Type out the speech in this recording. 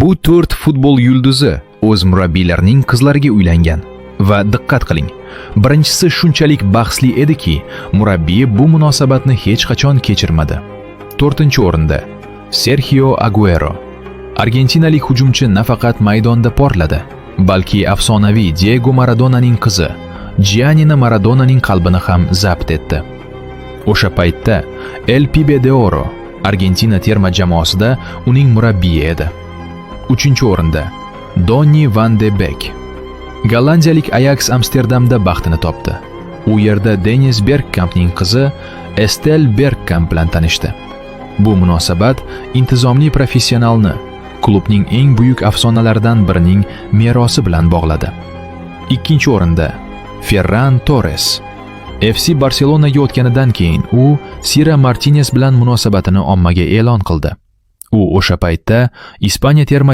Bu 4 futbol yulduzi o'z murabbiylarining qizlariga uylangan va diqqat qiling, birinchisi shunchalik bahsli ediki, murabbiyi bu munosabatni hech qachon kechirmadi. 4-o'rinda Sergio Aguero. Argentinalik hujumchi nafaqat maydonda porladi, balki afsonaviy Diego Maradonaning qizi Giannina Maradonaning qalbini ham zabt etdi. O'sha paytda El Pibe de Oro Argentina terma jamoasida uning murabbiyi edi. 3-o'rinda Donny van de Beek. Gollandiyalik Ajax Amsterdamda baxtini topdi. U yerda Dennis Bergkampning qizi Estel Bergkamp bilan tanishdi. Bu munosabat intizomli professionalni klubning eng buyuk afsonalaridan birining merosi bilan bog'ladi. 2-o'rinda Ferran Torres. FC Barcelonaga o'tganidan keyin u Sira Martinez bilan munosabatini ommaga e'lon qildi. U o'sha paytda Ispaniya terma